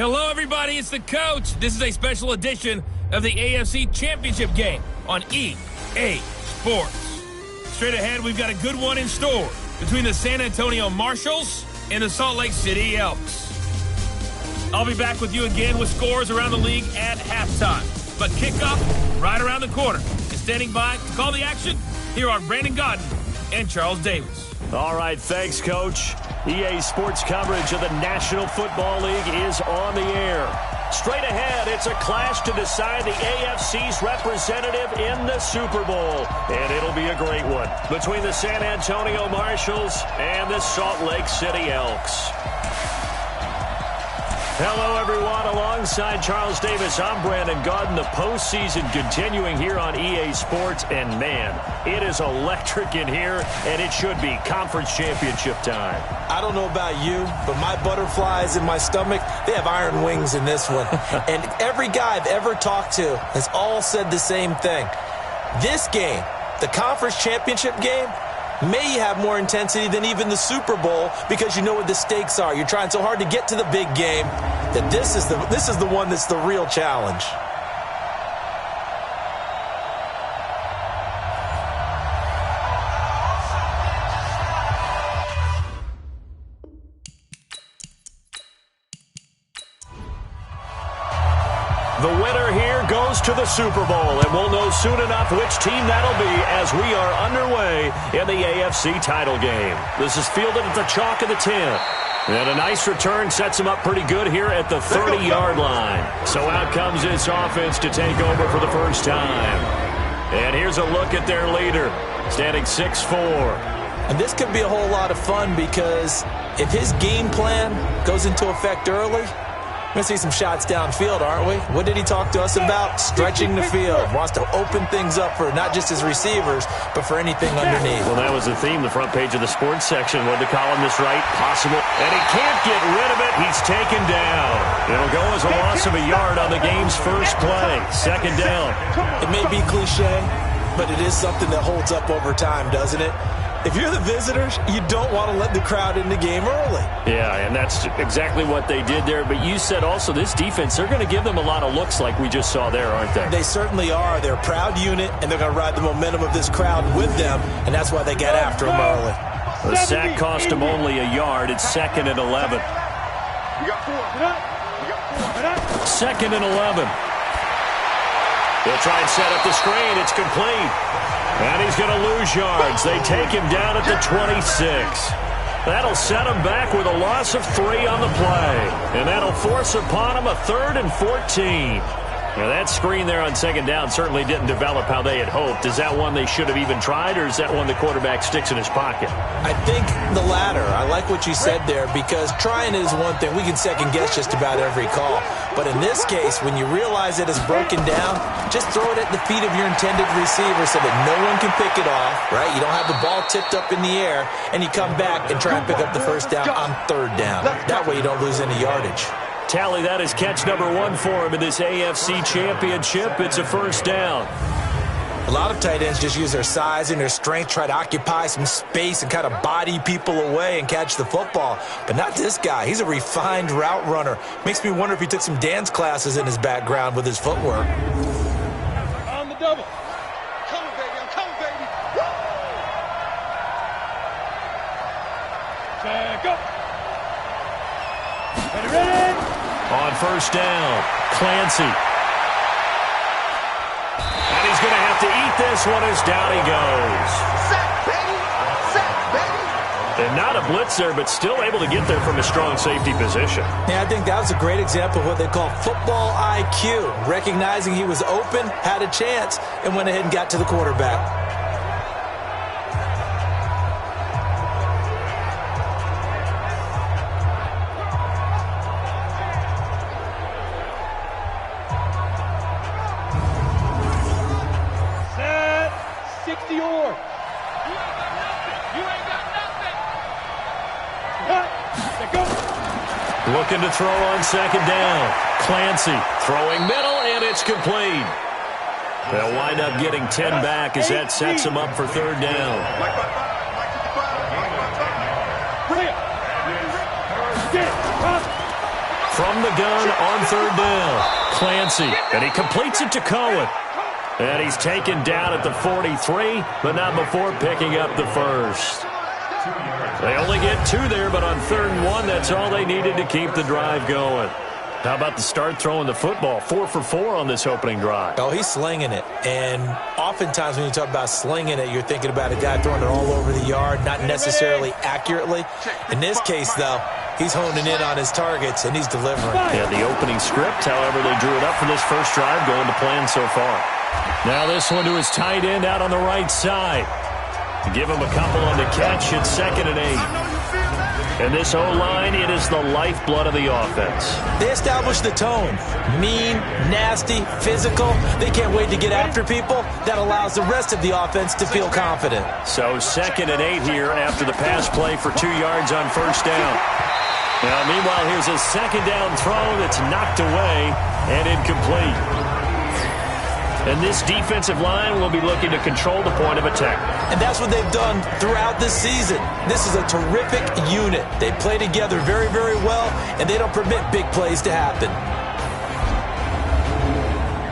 Hello, everybody. It's the coach. This is a special edition of the AFC Championship game on EA Sports. Straight ahead, we've got a good one in store between the San Antonio Marshals and the Salt Lake City Elks. I'll be back with you again with scores around the league at halftime. But kickoff right around the corner. And standing by to call the action, here are Brandon Godden and Charles Davis. All right, thanks, Coach. EA Sports coverage of the National Football League is on the air. Straight ahead, it's a clash to decide the AFC's representative in the Super Bowl. And it'll be a great one between the San Antonio Marshals and the Salt Lake City Elks. Hello, everyone. Alongside Charles Davis, I'm Brandon Godden. The postseason continuing here on EA Sports. And, man, it is electric in here, and it should be conference championship time. I don't know about you, but my butterflies in my stomach, they have iron wings in this one. And every guy I've ever talked to has all said the same thing. This game, the conference championship game, may have more intensity than even the Super Bowl because you know what the stakes are. You're trying so hard to get to the big game that this is the one that's the real challenge. The winner here goes to the Super Bowl, and we'll know soon enough which team that'll be as we are underway in the AFC title game. This is fielded at the chalk of the 10. And a nice return sets him up pretty good here at the 30-yard line. So out comes this offense to take over for the first time. And here's a look at their leader, standing 6'4". And this could be a whole lot of fun because if his game plan goes into effect early, we're going to see some shots downfield, aren't we? What did he talk to us about? Stretching the field. Wants to open things up for not just his receivers, but for anything underneath. Well, that was the theme, the front page of the sports section. What did the columnist write? Possible. And he can't get rid of it. He's taken down. It'll go as a loss of a yard on the game's first play. Second down. It may be cliche, but it is something that holds up over time, doesn't it? If you're the visitors, you don't want to let the crowd in the game early. Yeah, and that's exactly what they did there. But you said also this defense, they're going to give them a lot of looks like we just saw there, aren't they? They certainly are. They're a proud unit, and they're going to ride the momentum of this crowd with them, and that's why they got after them early. The sack cost them only a yard. It's 2nd and 11. Second and 11. They'll try and set up the screen. It's complete. And he's going to lose yards. They take him down at the 26. That'll set him back with a loss of 3 on the play. And that'll force upon him a 3rd and 14. Now, that screen there on second down certainly didn't develop how they had hoped. Is that one they should have even tried, or is that one the quarterback sticks in his pocket? I think the latter. I like what you said there, because trying is one thing. We can second-guess just about every call. But in this case, when you realize that it's broken down, just throw it at the feet of your intended receiver so that no one can pick it off, right? You don't have the ball tipped up in the air, and you come back and try and pick up the first down on 3rd down. That way you don't lose any yardage. Tally, that is catch number 1 for him in this AFC Championship. It's a first down. A lot of tight ends just use their size and their strength, try to occupy some space and kind of body people away and catch the football. But not this guy. He's a refined route runner. Makes me wonder if he took some dance classes in his background with his footwork. On the double. Come on, baby. I'm coming, baby. Woo! Check up. Ready? On first down, Clancy. And he's going to have to eat this one as down he goes. Sack, baby. Sack, baby. And not a blitzer, but still able to get there from a strong safety position. Yeah, I think that was a great example of what they call football IQ. Recognizing he was open, had a chance, and went ahead and got to the quarterback. Looking to throw on second down. Clancy throwing middle, and it's complete. They'll wind up getting 10 back as that sets them up for 3rd down. From the gun on third down. Clancy, and he completes it to Cohen. And he's taken down at the 43, but not before picking up the first. They only get 2 there, but on 3rd and 1, that's all they needed to keep the drive going. How about the start throwing the football? 4 for 4 on this opening drive. Oh, he's slinging it. And oftentimes when you talk about slinging it, you're thinking about a guy throwing it all over the yard, not necessarily accurately. In this case, though, he's honing in on his targets, and he's delivering. Yeah, the opening script, however, they drew it up for this first drive, going to plan so far. Now this one to his tight end out on the right side. Give him a couple on the catch. It's 2nd and 8. And this O-line, it is the lifeblood of the offense. They establish the tone. Mean, nasty, physical. They can't wait to get after people. That allows the rest of the offense to feel confident. So 2nd and 8 here after the pass play for 2 yards on first down. Now, meanwhile, here's a 2nd down throw that's knocked away and incomplete. And this defensive line will be looking to control the point of attack. And that's what they've done throughout this season. This is a terrific unit. They play together very, very well, and they don't permit big plays to happen.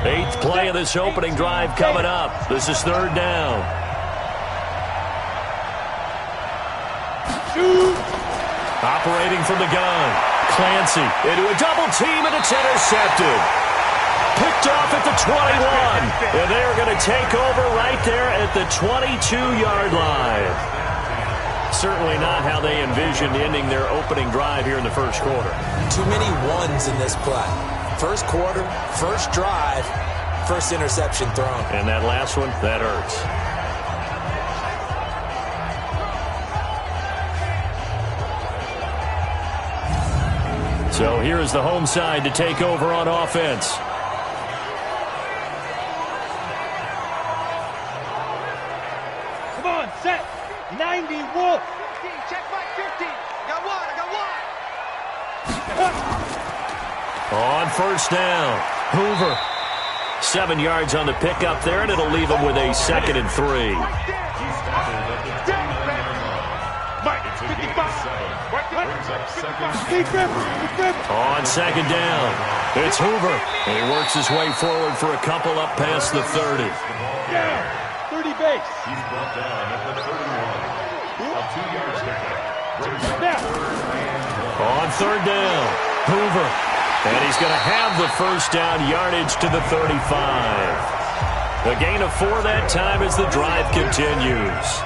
8th play of this opening drive coming up. This is 3rd down. Operating from the gun. Clancy into a double team, and it's intercepted. Picked off at the 21. And they're going to take over right there at the 22-yard line. Certainly not how they envisioned ending their opening drive here in the first quarter. Too many ones in this play. First quarter, first drive, first interception thrown. And that last one, that hurts. So here is the home side to take over on offense. Come on, set. 90 Wolf. Check my 50. I got one. On first down, Hoover. 7 yards on the pickup there, and it'll leave him with a 2nd and 3. On 2nd down, it's Hoover. And he works his way forward for a couple up past the 30. 30 base. He's brought down at the 31. A 2-yard pickup. On 3rd down, Hoover. And he's going to have the first down yardage to the 35. A gain of 4 that time as the drive continues.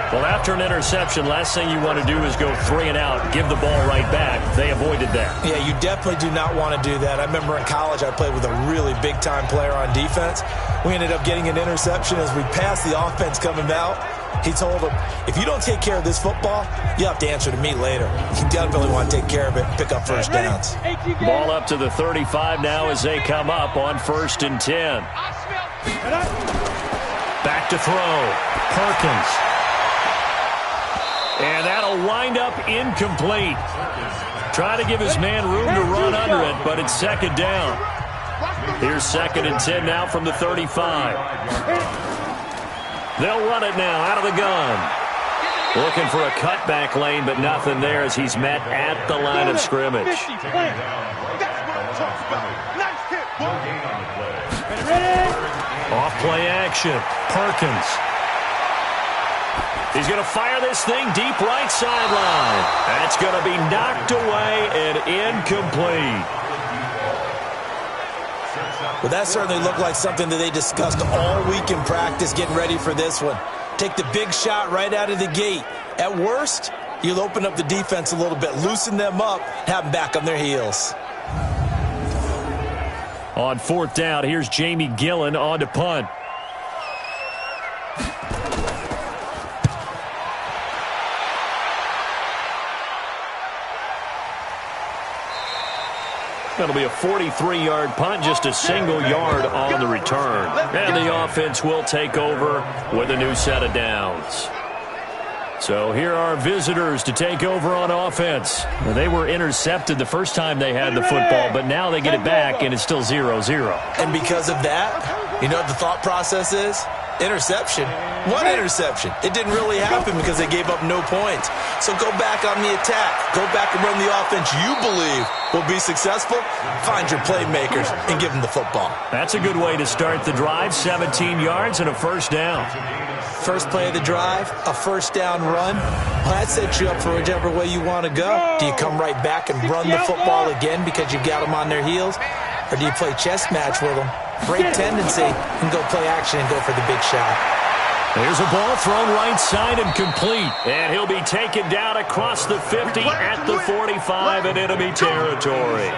Well, after an interception, last thing you want to do is go 3 and out, give the ball right back. They avoided that. Yeah, you definitely do not want to do that. I remember in college I played with a really big-time player on defense. We ended up getting an interception as we passed the offense coming out. He told him, if you don't take care of this football, you'll have to answer to me later. You definitely want to take care of it and pick up first downs. Ball up to the 35 now as they come up on 1st and 10. Back to throw. Perkins. And that'll wind up incomplete. Trying to give his man room to run under it, but it's 2nd down. Here's 2nd and 10 now from the 35. They'll run it now out of the gun. Looking for a cutback lane, but nothing there as he's met at the line of scrimmage. Off play action. Perkins. He's going to fire this thing deep right sideline. That's going to be knocked away and incomplete. Well, that certainly looked like something that they discussed all week in practice getting ready for this one. Take the big shot right out of the gate. At worst, you'll open up the defense a little bit, loosen them up, have them back on their heels. On 4th down, here's Jamie Gillen on to punt. That'll be a 43-yard punt, just a single yard on the return. And the offense will take over with a new set of downs. So here are visitors to take over on offense. Well, they were intercepted the first time they had the football, but now they get it back, and it's still 0-0. And because of that, you know what the thought process is? Interception? What interception? It didn't really happen because they gave up no points. So go back on the attack. Go back and run the offense you believe will be successful. Find your playmakers and give them the football. That's a good way to start the drive. 17 yards and a first down. First play of the drive, a first down run. Well, that sets you up for whichever way you want to go. Do you come right back and run the football again because you got them on their heels? Or do you play chess match with them, break tendency, and go play action and go for the big shot? There's a ball thrown right side and complete. And he'll be taken down across the 50 at the 45 in enemy territory.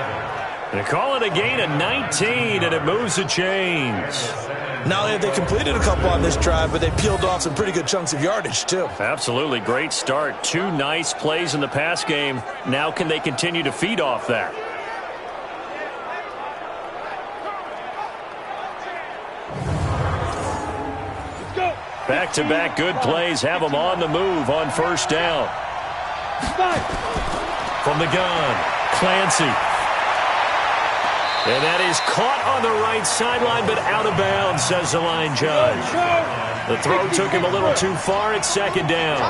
They call it a gain of 19, and it moves the chains. Not only have they completed a couple on this drive, but they peeled off some pretty good chunks of yardage, too. Absolutely great start. 2 nice plays in the pass game. Now can they continue to feed off that? Back-to-back good plays have them on the move on first down. From the gun, Clancy. And that is caught on the right sideline, but out of bounds, says the line judge. The throw took him a little too far. It's second down.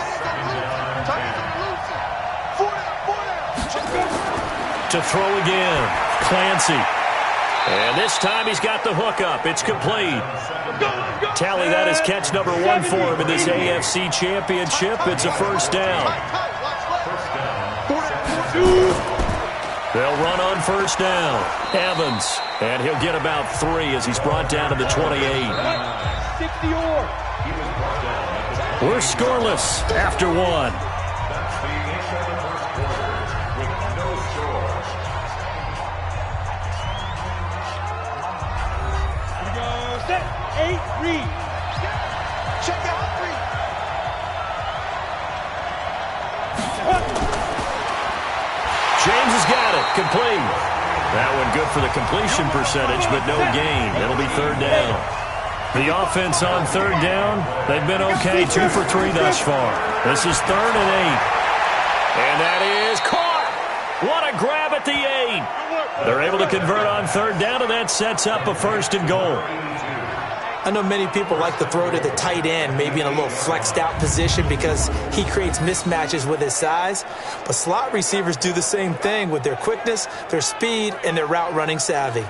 To throw again, Clancy. And this time he's got the hook up. It's complete. Tally that is catch number 1 for him in this AFC Championship. It's a first down. They'll run on first down. Evans. And he'll get about 3 as he's brought down to the 28. We're scoreless after 1. Set, 8, read. Check out, read. James has got it. Complete. That one good for the completion percentage, but no gain. It'll be third down. The offense on third down, they've been okay. 2 for 3 thus far. This is 3rd and 8. And that is caught. What a grab at the 8. They're able to convert on third down, and that sets up a 1st and goal. I know many people like to throw to the tight end, maybe in a little flexed out position because he creates mismatches with his size. But slot receivers do the same thing with their quickness, their speed, and their route running savvy.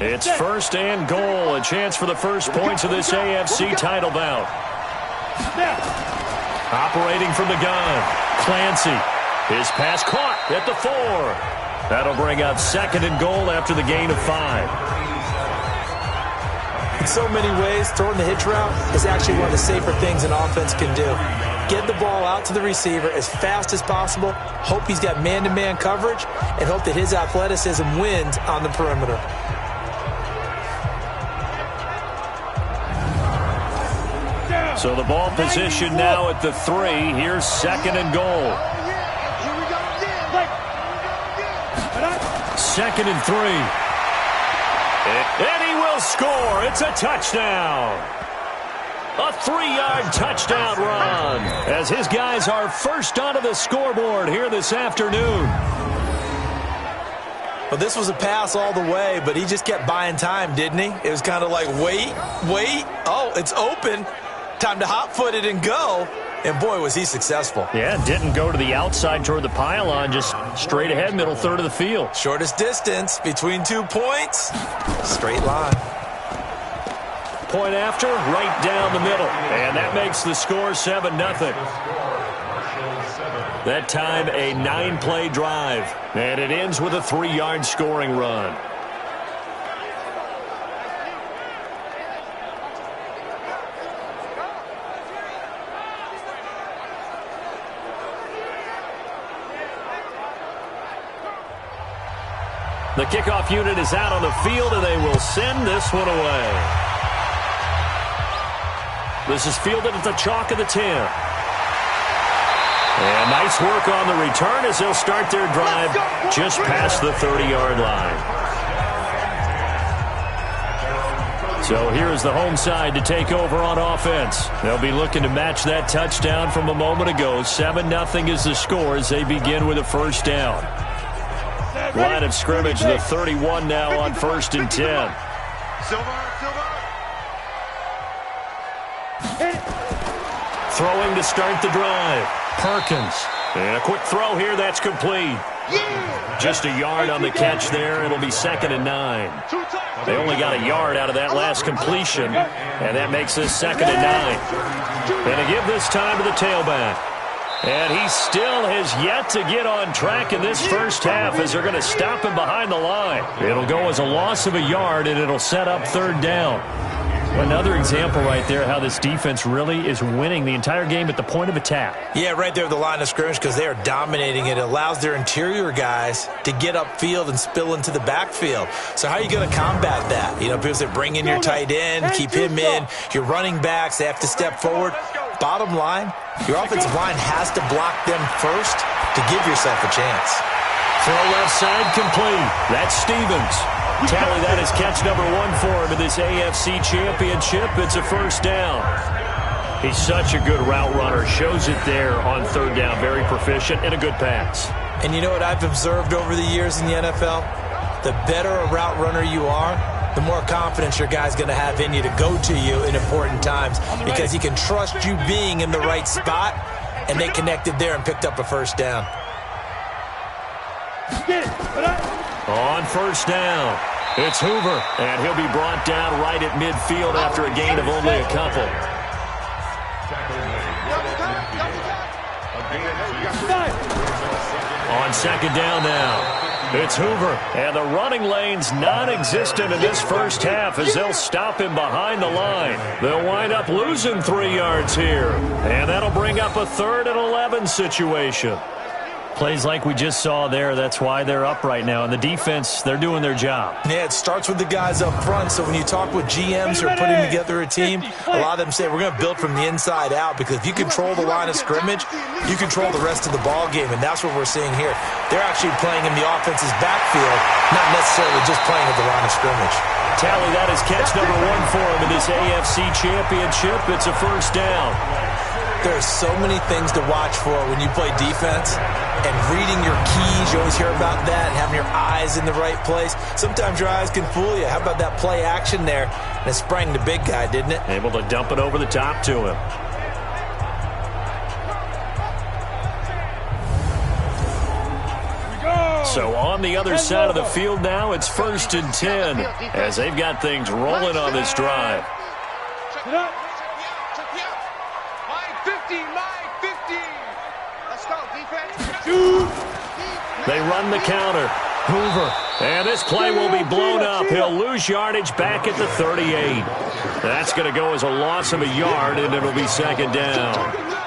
It's 1st and goal, a chance for the first points of this AFC title bout. Operating from the gun, Clancy. His pass caught at the 4. That'll bring up 2nd and goal after the gain of 5. In so many ways, throwing the hitch route is actually one of the safer things an offense can do. Get the ball out to the receiver as fast as possible, hope he's got man-to-man coverage, and hope that his athleticism wins on the perimeter. So the ball position now at the 3. Here's 2nd and goal. 2nd and 3. And he will score. It's a touchdown. A 3-yard touchdown run as his guys are first onto the scoreboard here this afternoon. Well, this was a pass all the way, but he just kept buying time, didn't he? It was kind of like, wait. Oh, it's open. Time to hot-foot it and go. And, boy, was he successful. Yeah, didn't go to the outside toward the pylon, just straight ahead, middle third of the field. Shortest distance between 2 points, straight line. Point after, right down the middle. And that makes the score 7-0. That time, a 9-play drive. And it ends with a 3-yard scoring run. The kickoff unit is out on the field, and they will send this one away. This is fielded at the chalk of the 10. And nice work on the return as they'll start their drive just past the 30-yard line. So here's the home side to take over on offense. They'll be looking to match that touchdown from a moment ago. 7-0 is the score as they begin with a first down. Line of scrimmage, the 31 now on 1st and 10. Throwing to start the drive. Perkins. And a quick throw here, that's complete. Just a yard on the catch there. It'll be 2nd and 9. They only got a yard out of that last completion, and that makes this 2nd and 9. And to give this time to the tailback. And he still has yet to get on track in this first half as they're going to stop him behind the line. It'll go as a loss of a yard, and it'll set up 3rd down. Another example right there how this defense really is winning the entire game at the point of attack. Yeah, right there at the line of scrimmage because they are dominating it. It allows their interior guys to get upfield and spill into the backfield. So how are you going to combat that? You know, people say bring in your tight end, keep him in. Your running backs, they have to step forward. Bottom line, your offensive line has to block them first to give yourself a chance. Throw left side complete. That's Stevens. Tally that is catch number 1 for him in this AFC Championship. It's a 1st down. He's such a good route runner. Shows it there on 3rd down. Very proficient and a good pass. And you know what I've observed over the years in the NFL? The better a route runner you are, the more confidence your guy's going to have in you to go to you in important times because he can trust you being in the right spot, and they connected there and picked up a 1st down. On 1st down, it's Hoover, and he'll be brought down right at midfield after a gain of only a couple. On 2nd down now, it's Hoover, and the running lane's non-existent in this first half as they'll stop him behind the line. They'll wind up losing 3 yards here, and that'll bring up a 3rd and 11 situation. Plays like we just saw there, that's why they're up right now. And the defense, they're doing their job. Yeah, it starts with the guys up front. So when you talk with GMs who are putting together a team, a lot of them say we're going to build from the inside out because if you control the line of scrimmage, you control the rest of the ball game. And that's what we're seeing here. They're actually playing in the offense's backfield, not necessarily just playing at the line of scrimmage. Tally, that is catch number 1 for him in this AFC Championship. It's a 1st down. There are so many things to watch for when you play defense, and reading your keys, you always hear about that, and having your eyes in the right place. Sometimes your eyes can fool you. How about that play action there? And it sprang the big guy, didn't it? Able to dump it over the top to him. So on the other side of the field now, it's 1st and 10 as they've got things rolling on this drive. They run the counter. Hoover. And this play will be blown up. He'll lose yardage back at the 38. That's going to go as a loss of a yard, and it'll be 2nd down.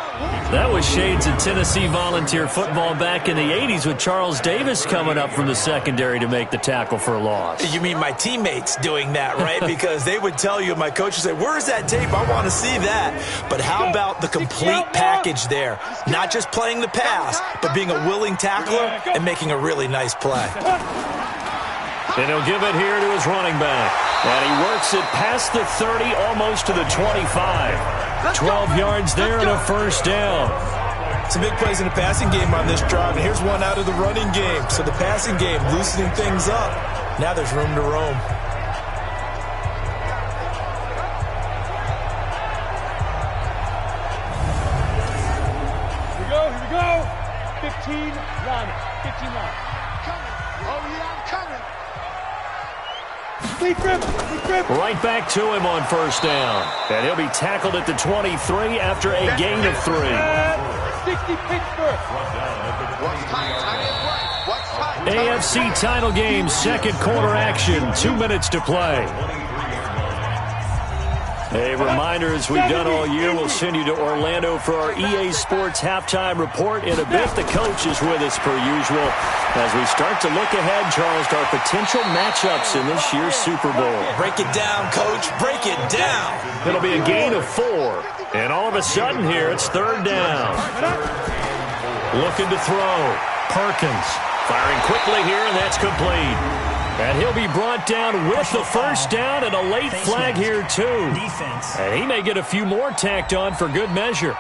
That was shades of Tennessee volunteer football back in the 80s with Charles Davis coming up from the secondary to make the tackle for a loss. You mean my teammates doing that, right? Because they would tell you, my coach would say, where's that tape? I want to see that. But how about the complete package there? Not just playing the pass, but being a willing tackler and making a really nice play. And he'll give it here to his running back. And he works it past the 30, almost to the 25. 12 yards there and a 1st down. Some big plays in the passing game on this drive, and here's one out of the running game. So the passing game loosening things up. Now there's room to roam. Here we go. 15 line. 15 line. Oh, yeah, I'm coming. Right back to him on 1st down. And he'll be tackled at the 23 after a gain of 3. 60 Pittsburgh. AFC title game, 2nd quarter action. 2 minutes to play. A reminder, as we've done all year, we'll send you to Orlando for our EA Sports halftime report. In a bit, the coach is with us per usual as we start to look ahead, Charles, to our potential matchups in this year's Super Bowl. Break it down, coach. Break it down. It'll be a gain of 4. And all of a sudden here, it's 3rd down. Looking to throw. Perkins firing quickly here, and that's complete. And he'll be brought down with the 1st down and a late flag here, too. And he may get a few more tacked on for good measure.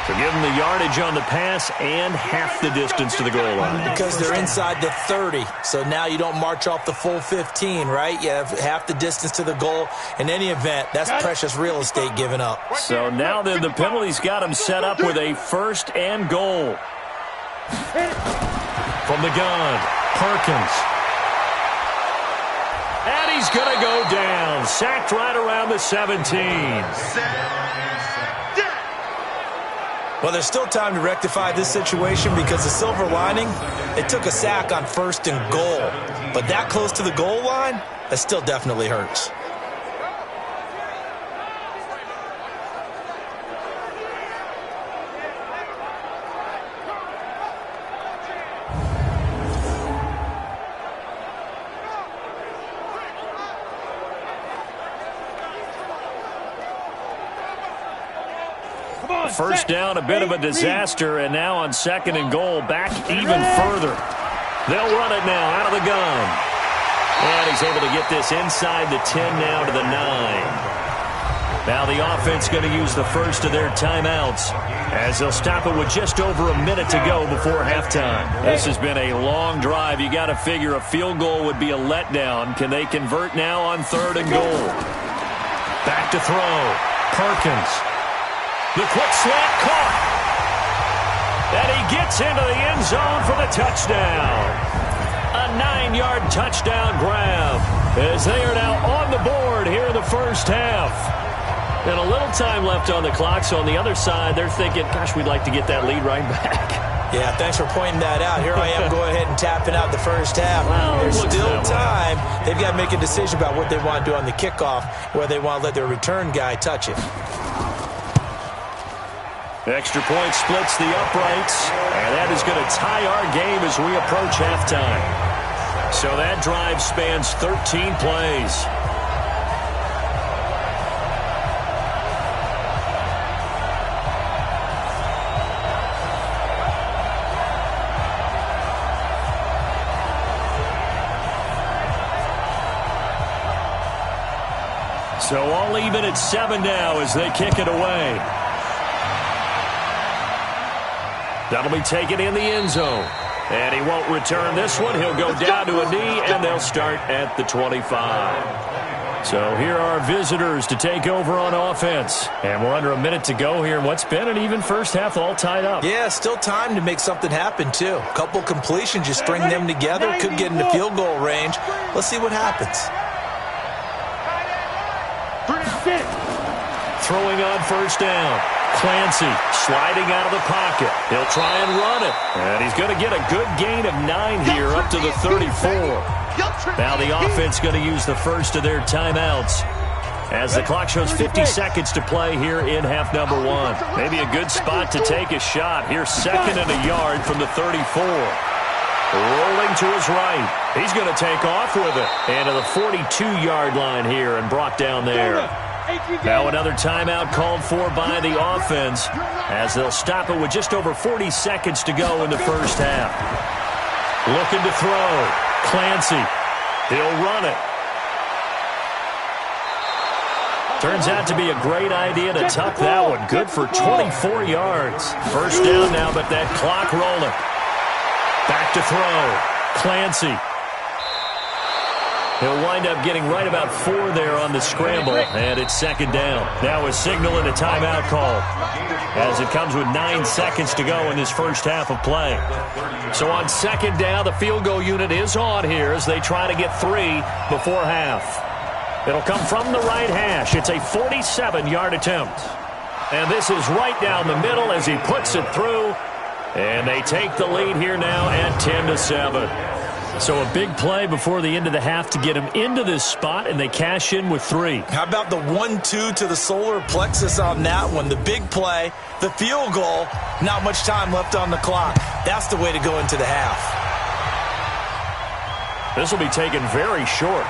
So give them the yardage on the pass and half the distance to the goal line. Because they're inside the 30, so now you don't march off the full 15, right? You have half the distance to the goal. In any event, that's precious real estate given up. So now then the penalty's got him set up with a 1st and goal. From the gun, Perkins. And he's going to go down. Sacked right around the 17. Well, there's still time to rectify this situation because the silver lining, it took a sack on 1st and goal. But that close to the goal line, that still definitely hurts. First down, a bit of a disaster, and now on 2nd and goal, back even further. They'll run it now out of the gun. And he's able to get this inside the 10 now to the 9. Now the offense going to use the first of their timeouts as they'll stop it with just over a minute to go before halftime. This has been a long drive. You got to figure a field goal would be a letdown. Can they convert now on 3rd and goal? Back to throw. Perkins. The quick slant caught. And he gets into the end zone for the touchdown. A 9-yard touchdown grab as they are now on the board here in the first half. And a little time left on the clock, so on the other side, they're thinking, gosh, we'd like to get that lead right back. Yeah, thanks for pointing that out. Here I am going ahead and tapping out the first half. Well, there's still time. They've got to make a decision about what they want to do on the kickoff, whether they want to let their return guy touch it. Extra point splits the uprights, and that is going to tie our game as we approach halftime. So that drive spans 13 plays. So all even at 7 now as they kick it away. That'll be taken in the end zone. And he won't return this one. He'll go down to a knee, and they'll start at the 25. So here are visitors to take over on offense. And we're under a minute to go here in what's been an even first half, all tied up. Yeah, still time to make something happen, too. A couple completions, you string them together, could get into field goal range. Let's see what happens. Throwing on first down. Clancy sliding out of the pocket. He'll try and run it. And he's going to get a good gain of 9 here up to the 34. Now the offense going to use the first of their timeouts as the clock shows 50 seconds to play here in half number 1. Maybe a good spot to take a shot. Here's 2nd and a yard from the 34. Rolling to his right. He's going to take off with it. And to the 42-yard line here and brought down there. Now another timeout called for by the offense as they'll stop it with just over 40 seconds to go in the first half. Looking to throw. Clancy. He'll run it. Turns out to be a great idea to tuck that one. Good for 24 yards. First down now, but that clock rolling. Back to throw. Clancy. He'll wind up getting right about 4 there on the scramble, and it's 2nd down. Now a signal and a timeout call as it comes with 9 seconds to go in this first half of play. So on 2nd down, the field goal unit is on here as they try to get 3 before half. It'll come from the right hash. It's a 47-yard attempt. And this is right down the middle as he puts it through. And they take the lead here now at 10-7. So a big play before the end of the half to get him into this spot, and they cash in with 3. How about the 1-2 to the solar plexus on that one? The big play, the field goal, not much time left on the clock. That's the way to go into the half. This will be taken very short.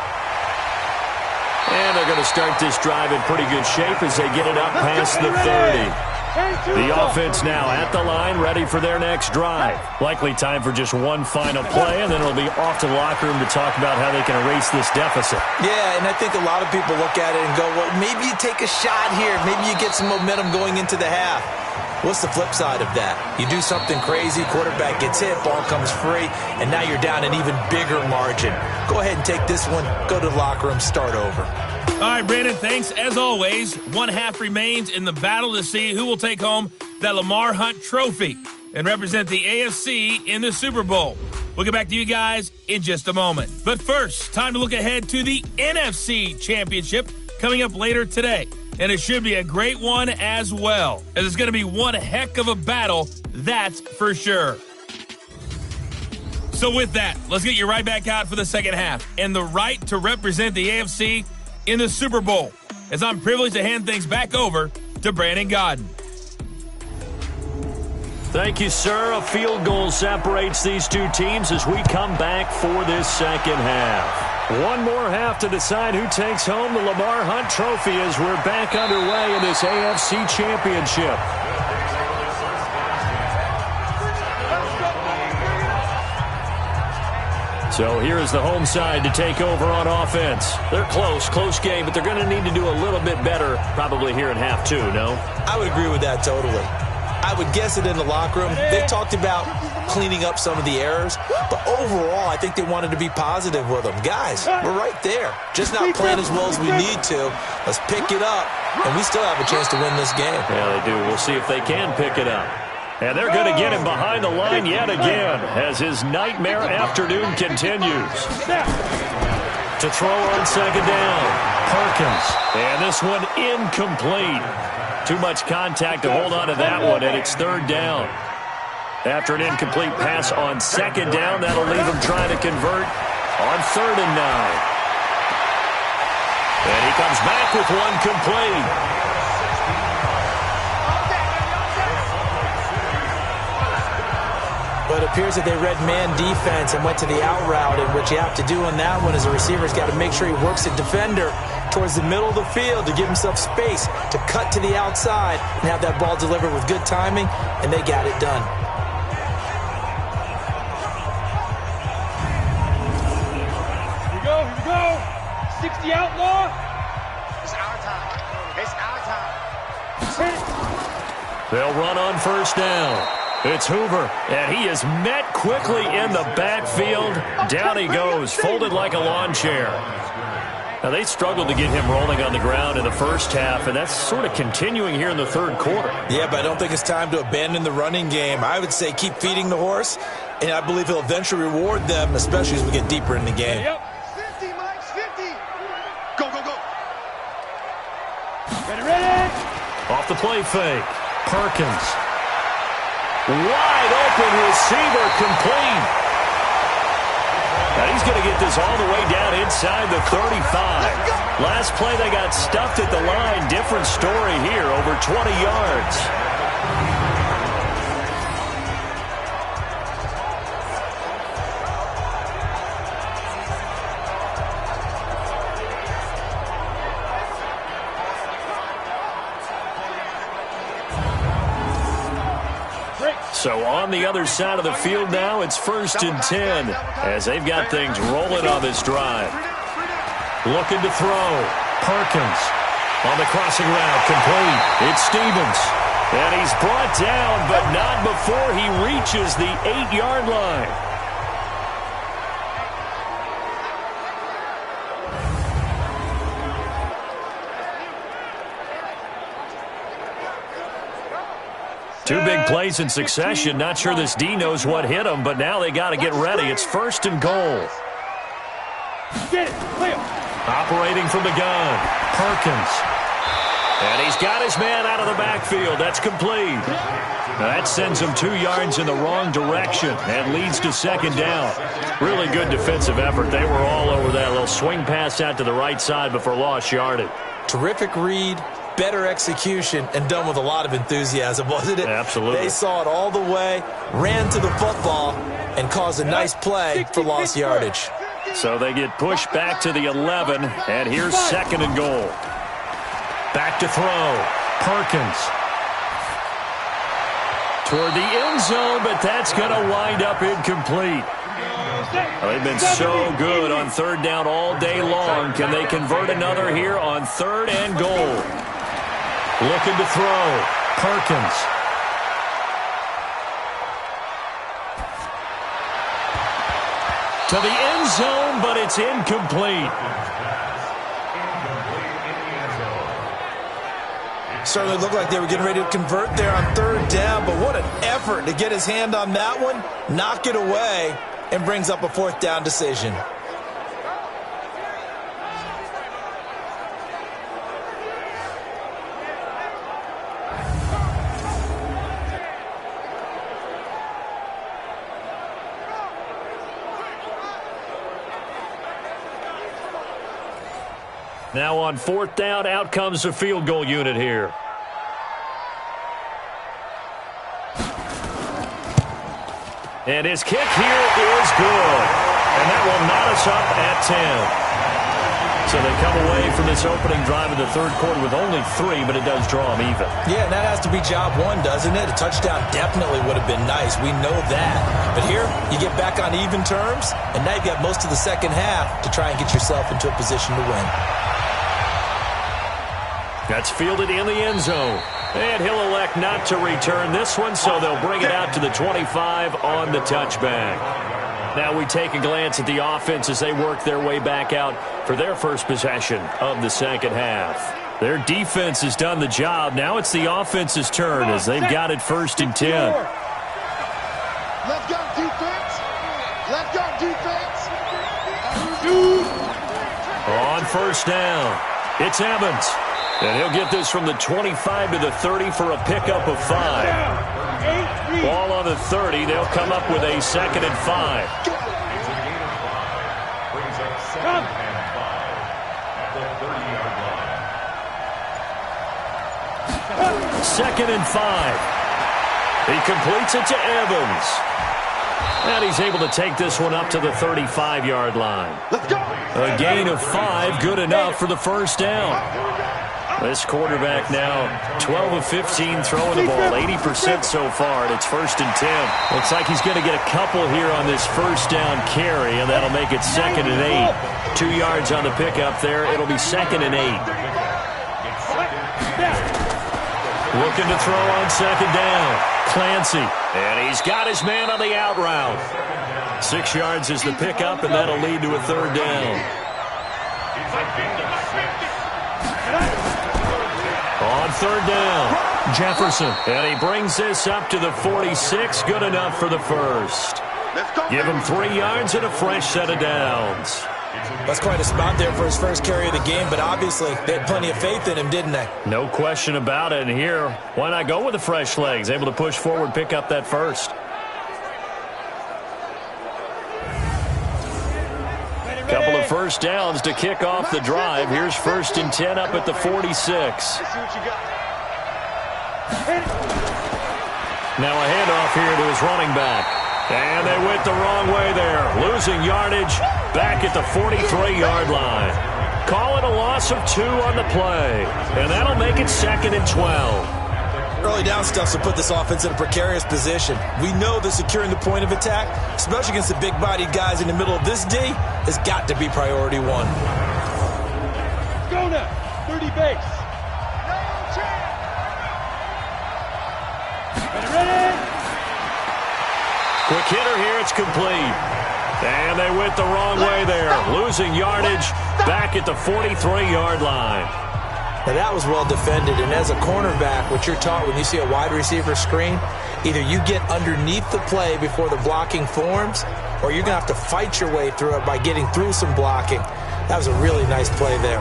And they're going to start this drive in pretty good shape as they get it up past the 30. The offense now at the line, ready for their next drive. Likely time for just one final play, and then it'll be off to the locker room to talk about how they can erase this deficit. Yeah, and I think a lot of people look at it and go, well, maybe you take a shot here. Maybe you get some momentum going into the half. What's the flip side of that? You do something crazy, quarterback gets hit, ball comes free, and now you're down an even bigger margin. Go ahead and take this one, go to the locker room, start over. All right, Brandon, thanks as always. One half remains in the battle to see who will take home that Lamar Hunt trophy and represent the AFC in the Super Bowl. We'll get back to you guys in just a moment. But first, time to look ahead to the NFC Championship coming up later today. And it should be a great one as well, as it's going to be one heck of a battle, that's for sure. So with that, let's get you right back out for the second half and the right to represent the AFC in the Super Bowl, as I'm privileged to hand things back over to Brandon Godden. Thank you, sir. A field goal separates these two teams as we come back for this second half. One more half to decide who takes home the Lamar Hunt trophy as we're back underway in this AFC Championship. So here is the home side to take over on offense. They're close game, but they're going to need to do a little bit better probably here in half two, no? I would agree with that totally. I would guess it in the locker room. They talked about cleaning up some of the errors, but overall, I think they wanted to be positive with them. Guys, we're right there. Just not playing as well as we need to. Let's pick it up, and we still have a chance to win this game. Yeah, they do. We'll see if they can pick it up. And they're going to get him behind the line yet again as his nightmare afternoon continues. To throw on second down, Perkins. And this one incomplete. Too much contact to hold on to that one, and it's third down. After an incomplete pass on second down, that'll leave him trying to convert on 3rd and 9. And he comes back with one complete. But it appears that they read man defense and went to the out route, and what you have to do on that one is the receiver's got to make sure he works the defender towards the middle of the field to give himself space to cut to the outside and have that ball delivered with good timing, and they got it done. Here we go. 60 outlaw. It's our time. They'll run on first down. It's Hoover, and he is met quickly in the backfield. Down he goes, folded like a lawn chair. Now, they struggled to get him rolling on the ground in the first half, and that's sort of continuing here in the third quarter. Yeah, but I don't think it's time to abandon the running game. I would say keep feeding the horse, and I believe he'll eventually reward them, especially as we get deeper in the game. Yep. 50, Mike, 50. Go. Ready. Off the play fake, Perkins. Wide open receiver complete. Now he's going to get this all the way down inside the 35. Last play they got stuffed at the line. Different story here, over 20 yards. So on the other side of the field now, it's 1st and 10 as they've got things rolling on this drive. Looking to throw. Perkins on the crossing route, complete. It's Stevens. And he's brought down, but not before he reaches the 8-yard line. Two big plays in succession. Not sure this D knows what hit him, but now they got to get ready. It's 1st and goal. Get it. Clear. Operating from the gun, Perkins. And he's got his man out of the backfield. That's complete. That sends him 2 yards in the wrong direction and leads to second down. Really good defensive effort. They were all over that little swing pass out to the right side before lost yardage. Terrific read, better execution, and done with a lot of enthusiasm, wasn't it? Absolutely. They saw it all the way, ran to the football, and caused a nice play for lost yardage. So they get pushed back to the 11, and here's 2nd and goal. Back to throw. Perkins. Toward the end zone, but that's going to wind up incomplete. They've been so good on 3rd down all day long. Can they convert another here on 3rd and goal? Looking to throw. Perkins. To the end zone, but it's incomplete. Certainly looked like they were getting ready to convert there on third down, but what an effort to get his hand on that one, knock it away, and brings up a fourth down decision. Now on fourth down, out comes the field goal unit here. And his kick here is good. And that will knot us up at 10. So they come away from this opening drive in the third quarter with only 3, but it does draw them even. Yeah, and that has to be job one, doesn't it? A touchdown definitely would have been nice. We know that. But here, you get back on even terms, and now you've got most of the second half to try and get yourself into a position to win. That's fielded in the end zone. And he'll elect not to return this one, so they'll bring it out to the 25 on the touchback. Now we take a glance at the offense as they work their way back out for their first possession of the second half. Their defense has done the job. Now it's the offense's turn as they've got it 1st and 10. Let's go, defense. Let's go, defense. On first down, it's Evans. And he'll get this from the 25 to the 30 for a pickup of 5. Ball on the 30. They'll come up with a 2nd and 5. Brings up 2nd and 5 at the 30-yard line. 2nd and 5. He completes it to Evans. And he's able to take this one up to the 35-yard line. Let's go. A gain of 5, good enough for the first down. This quarterback now 12 of 15 throwing the ball, 80% so far, and it's 1st and 10. Looks like he's going to get a couple here on this first down carry, and that'll make it 2nd and 8. 2 yards on the pickup there. It'll be 2nd and 8. Looking to throw on 2nd down. Clancy, and he's got his man on the out route. 6 yards is the pickup, and that'll lead to a 3rd down. On 3rd down, Jefferson. And he brings this up to the 46. Good enough for the first. Give him 3 yards and a fresh set of downs. That's quite a spot there for his first carry of the game, but obviously they had plenty of faith in him, didn't they? No question about it. And here, why not go with the fresh legs? Able to push forward, pick up that first. Couple of first downs to kick off the drive. Here's 1st and 10 up at the 46. Now a handoff here to his running back. And they went the wrong way there. Losing yardage back at the 43-yard line. Call it a loss of 2 on the play. And that'll make it 2nd and 12. Early down stuff will put this offense in a precarious position. We know that securing the point of attack, especially against the big-bodied guys in the middle of this D, has got to be priority 1. Go now, 30 base. Ready? Quick hitter here, it's complete. And they went the wrong way there. Losing yardage back at the 43-yard line. Now that was well defended, and as a cornerback, what you're taught when you see a wide receiver screen, either you get underneath the play before the blocking forms, or you're going to have to fight your way through it by getting through some blocking. That was a really nice play there.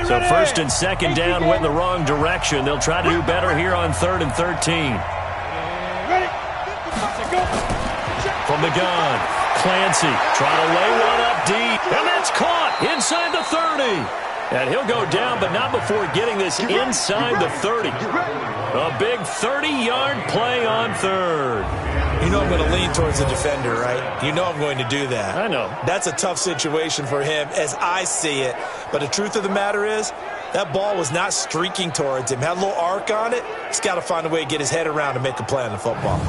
So 1st and 2nd down went in the wrong direction. They'll try to do better here on 3rd and 13. From the gun, Clancy trying to lay one up deep, and that's caught inside the 30. And he'll go down, but not before getting this inside the 30. A big 30-yard play on 3rd. You know I'm going to lean towards the defender, right? You know I'm going to do that. I know. That's a tough situation for him as I see it. But the truth of the matter is, that ball was not streaking towards him. Had a little arc on it. He's got to find a way to get his head around and make a play on the football.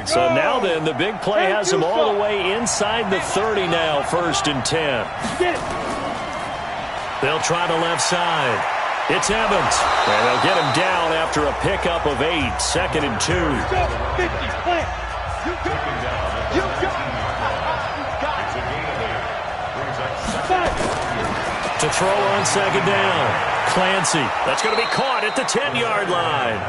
So now then, the big play has him all the way inside the 30 now, 1st and 10. They'll try the left side. It's Evans. And they'll get him down after a pickup of 8, 2nd and 2. To throw on second down, Clancy. That's going to be caught at the 10-yard line.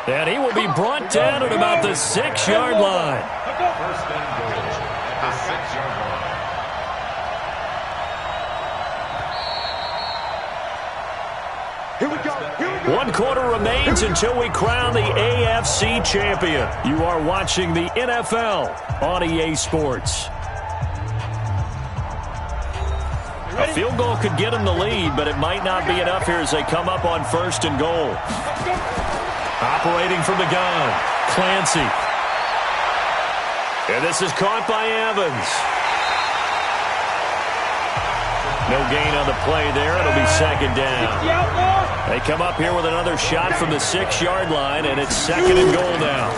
And he will be brought down at about the 6-yard line. First and goal at the 6-yard line. Here we go. Here we go. 1 quarter remains until we crown the AFC champion. You are watching the NFL on EA Sports. A field goal could get them the lead, but it might not be enough here as they come up on 1st and goal. Operating from the gun, Clancy. And this is caught by Evans. No gain on the play there. It'll be second down. They come up here with another shot from the 6-yard line, and it's 2nd and goal now.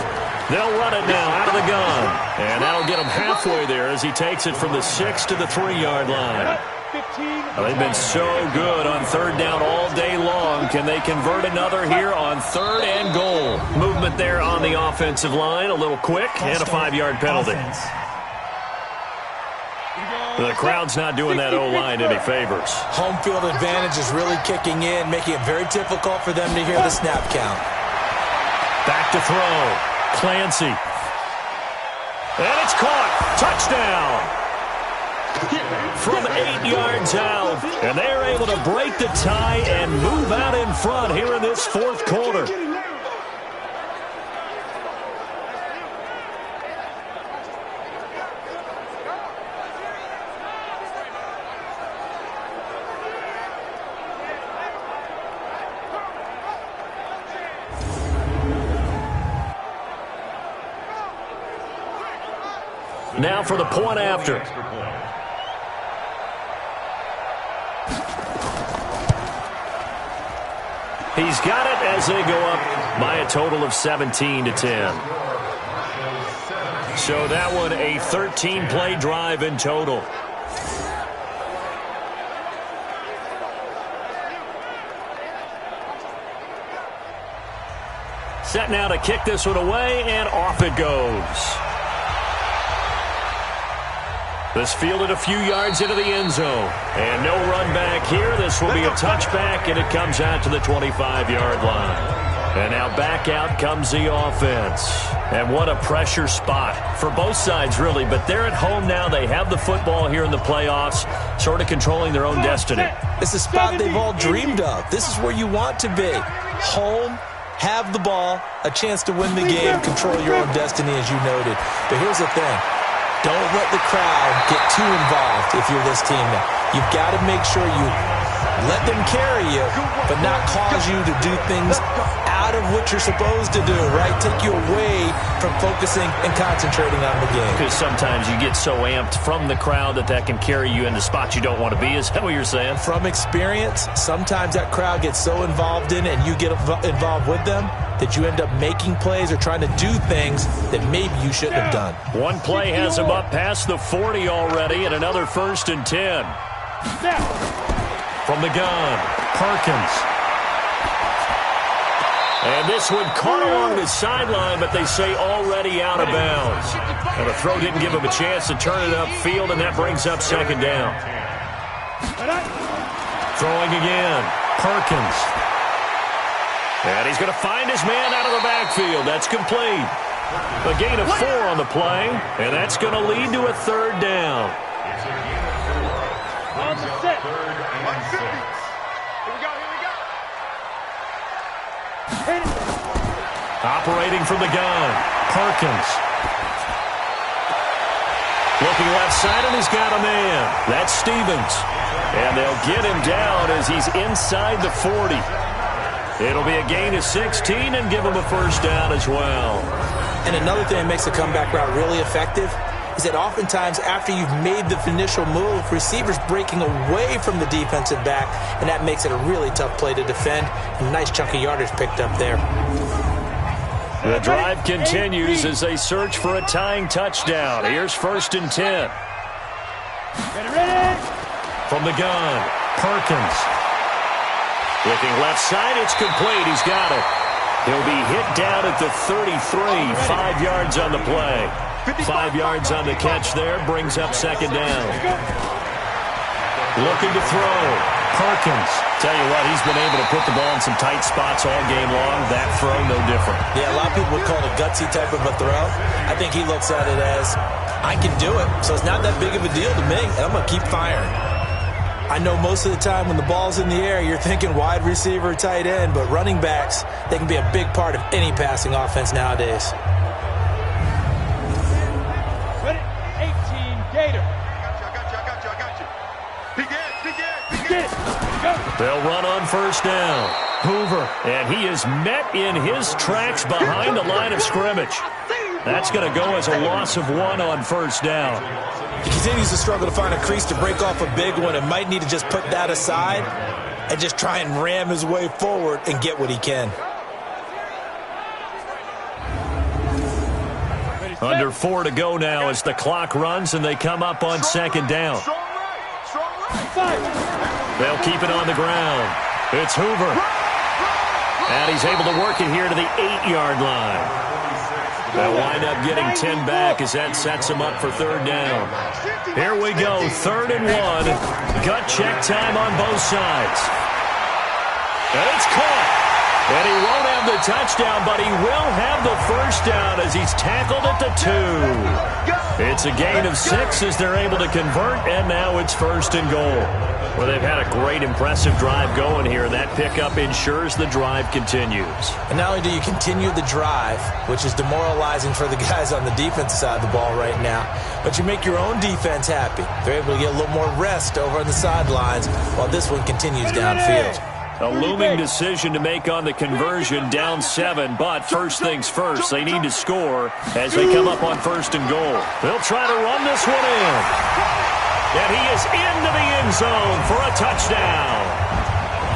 They'll run it now out of the gun. And that'll get him halfway there as he takes it from the 6 to the 3-yard line. Well, they've been so good on 3rd down all day long. Can they convert another here on 3rd and goal? Movement there on the offensive line. A little quick and a 5-yard penalty. The crowd's not doing that O-line any favors. Home field advantage is really kicking in, making it very difficult for them to hear the snap count. Back to throw. Clancy. And it's caught. Touchdown. From 8 yards out. And they're able to break the tie and move out in front here in this 4th quarter. Now for the point after. He's got it as they go up by a total of 17 to 10. So that one a 13-play drive in total. Set now to kick this one away, and off it goes. This fielded a few yards into the end zone. And no run back here. This will be a touchback, and it comes out to the 25-yard line. And now back out comes the offense. And what a pressure spot for both sides, really. But they're at home now. They have the football here in the playoffs, sort of controlling their own destiny. It's a spot they've all dreamed of. This is where you want to be. Home, have the ball, a chance to win the game, control your own destiny, as you noted. But here's the thing. Don't let the crowd get too involved if you're this team now. You've got to make sure you let them carry you, but not cause you to do things out of what you're supposed to do, right? Take you away from focusing and concentrating on the game. Because sometimes you get so amped from the crowd that can carry you into spots you don't want to be. Is that what you're saying? From experience, sometimes that crowd gets so involved in it and you get involved with them that you end up making plays or trying to do things that maybe you shouldn't have done. One play has him up past the 40 already, and another 1st and 10. From the gun, Perkins. And this one caught along the sideline, but they say already out of bounds. And the throw didn't give him a chance to turn it upfield, and that brings up 2nd down. Throwing again, Perkins. And he's going to find his man out of the backfield. That's complete. A gain of 4 on the play, and that's going to lead to a 3rd down. On the set. Operating from the gun, Perkins. Looking left side, and he's got a man. That's Stevens. And they'll get him down as he's inside the 40. It'll be a gain of 16 and give him a 1st down as well. And another thing that makes the comeback route really effective is that oftentimes after you've made the initial move, receivers breaking away from the defensive back, and that makes it a really tough play to defend. A nice chunk of yardage picked up there. The drive continues as they search for a tying touchdown. Here's 1st and 10. Ready. From the gun, Perkins. Looking left side, it's complete. He's got it. He'll be hit down at the 33, 5 yards on the play. 5 yards on the catch there, brings up 2nd down. Looking to throw. Perkins. Tell you what, he's been able to put the ball in some tight spots all game long. That throw, no different. Yeah, a lot of people would call it a gutsy type of a throw. I think he looks at it as, I can do it, so it's not that big of a deal to me, and I'm going to keep firing. I know most of the time when the ball's in the air, you're thinking wide receiver, tight end, but running backs, they can be a big part of any passing offense nowadays. Ready? 18, Gator. I got you. He did. Go. They'll run on first down. Hoover, and he is met in his tracks behind the line of scrimmage. That's going to go as a loss of 1 on first down. He continues to struggle to find a crease to break off a big one and might need to just put that aside and just try and ram his way forward and get what he can. Under 4 to go now as the clock runs and they come up on second down. They'll keep it on the ground. It's Hoover. And he's able to work it here to the 8-yard line. They'll wind up getting 10 back as that sets him up for third down. Here we go, 3rd and 1. Gut check time on both sides. And it's caught. And he won't have the touchdown, but he will have the first down as he's tackled at the 2. It's a gain of 6 as they're able to convert, and now it's 1st and goal. Well, they've had a great, impressive drive going here. That pickup ensures the drive continues. And not only do you continue the drive, which is demoralizing for the guys on the defensive side of the ball right now, but you make your own defense happy. They're able to get a little more rest over on the sidelines while this one continues downfield. A looming decision to make on the conversion, down 7, but first things first, they need to score as they come up on 1st and goal. They'll try to run this one in. And he is into the end zone for a touchdown.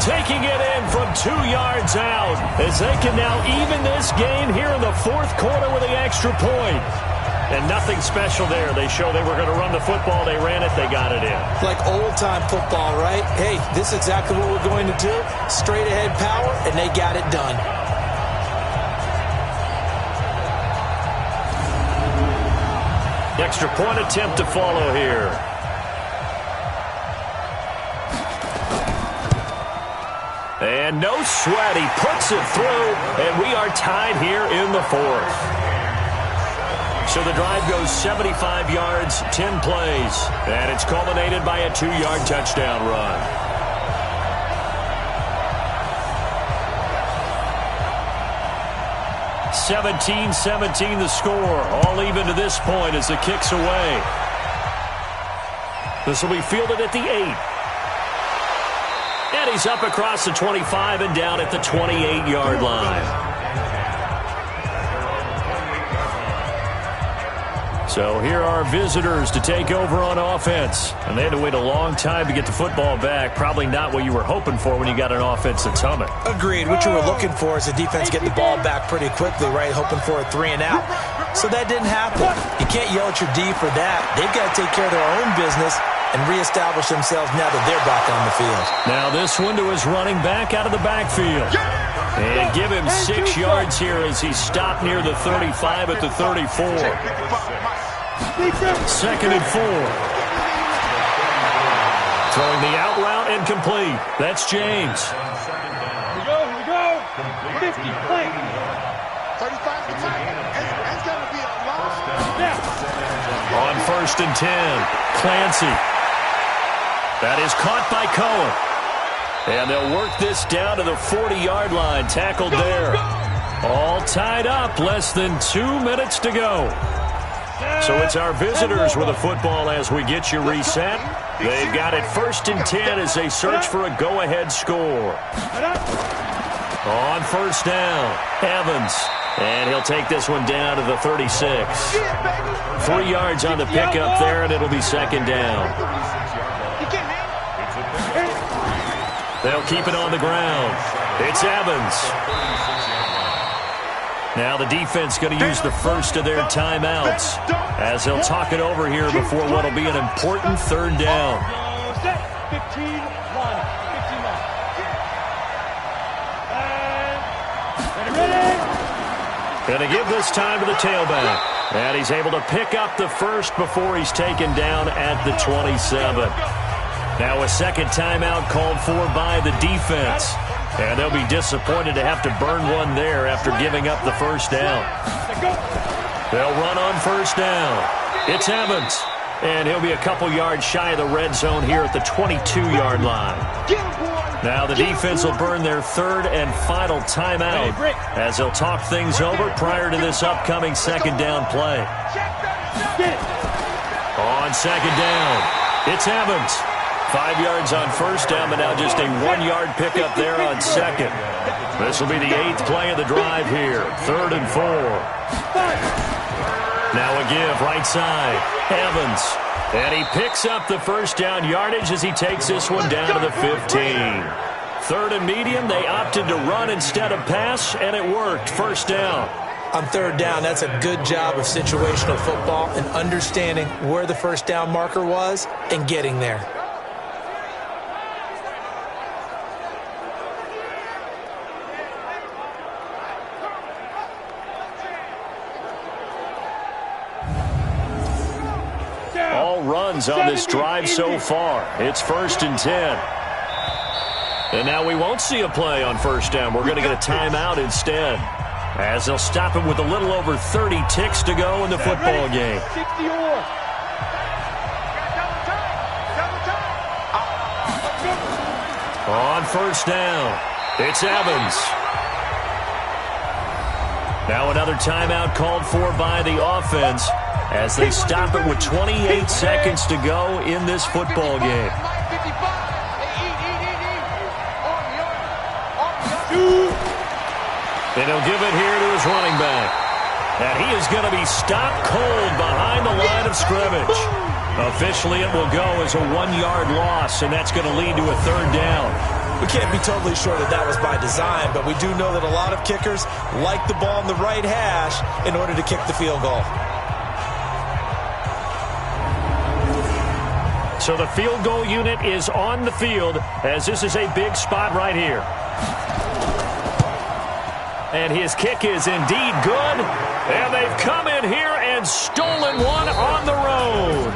Taking it in from 2 yards out as they can now even this game here in the 4th quarter with the extra point. And nothing special there. They show they were going to run the football. They ran it. They got it in. Like old-time football, right? Hey, this is exactly what we're going to do. Straight-ahead power, and they got it done. Extra point attempt to follow here. And no sweat. He puts it through, and we are tied here in the 4th. So the drive goes 75 yards, 10 plays, and it's culminated by a 2-yard touchdown run. (17-17) the score, all even to this point as the kick's away. This will be fielded at the 8. And he's up across the 25 and down at the 28-yard line. So here are visitors to take over on offense. And they had to wait a long time to get the football back. Probably not what you were hoping for when you got an offense that's humming. Agreed. What you were looking for is the defense getting the ball back pretty quickly, right? Hoping for a 3 and out. So that didn't happen. You can't yell at your D for that. They've got to take care of their own business and reestablish themselves now that they're back on the field. Now this one to his running back out of the backfield. And give him 6 yards here as he's stopped near the 35 at the 34. 2nd and 4. Throwing the out route and complete. That's James. Here we go. 50, play. 35 to play. It's going to be a long Now. On 1st and 10, Clancy. That is caught by Cohen. And they'll work this down to the 40-yard line. Tackled there. All tied up. Less than 2 minutes to go. So it's our visitors with the football as we get you reset. They've got it 1st and 10 as they search for a go-ahead score. On 1st down, Evans. And he'll take this one down to the 36. 3 yards on the pickup there, and it'll be 2nd down. They'll keep it on the ground. It's Evans. Now the defense going to use the first of their timeouts as they'll talk it over here before what will be an important 3rd down. 15-1. Going to give this time to the tailback. And he's able to pick up the first before he's taken down at the 27. Now a second timeout called for by the defense. And they'll be disappointed to have to burn one there after giving up the first down. They'll run on first down. It's Evans. And he'll be a couple yards shy of the red zone here at the 22-yard line. Now the defense will burn their third and final timeout as they'll talk things over prior to this upcoming second down play. On second down, it's Evans. 5 yards on first down, but now just a 1-yard pickup there on second. This will be the 8th play of the drive here. 3rd and 4. Now a give right side. Evans. And he picks up the first down yardage as he takes this one down to the 15. 3rd and medium, they opted to run instead of pass, and it worked. First down. On 3rd down, that's a good job of situational football and understanding where the first down marker was and getting there. All runs on this drive so far. It's 1st and 10. And now we won't see a play on first down. We're going to get a timeout instead, as they'll stop it with a little over 30 ticks to go in the football game. On first down, it's Evans. Now another timeout called for by the offense as they stop it with 28 seconds to go in this football game. And he'll give it here to his running back. And he is going to be stopped cold behind the line of scrimmage. Officially, it will go as a 1-yard loss, and that's going to lead to a 3rd down. We can't be totally sure that that was by design, but we do know that a lot of kickers like the ball in the right hash in order to kick the field goal. So the field goal unit is on the field as this is a big spot right here. And his kick is indeed good. And they've come in here and stolen one on the road.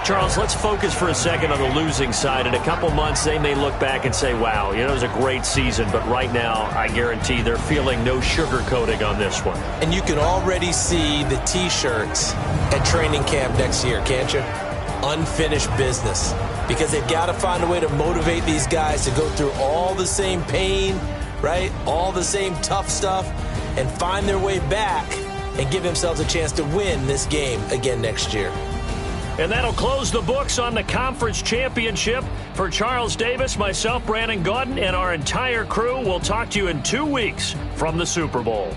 Charles, let's focus for a second on the losing side. In a couple months, they may look back and say, wow, it was a great season. But right now, I guarantee they're feeling no sugarcoating on this one. And you can already see the T-shirts at training camp next year, can't you? Unfinished business. Because they've got to find a way to motivate these guys to go through all the same pain, right? All the same tough stuff, and find their way back and give themselves a chance to win this game again next year. And that'll close the books on the conference championship. For Charles Davis, myself, Brandon Gaudin, and our entire crew, we'll talk to you in 2 weeks from the Super Bowl.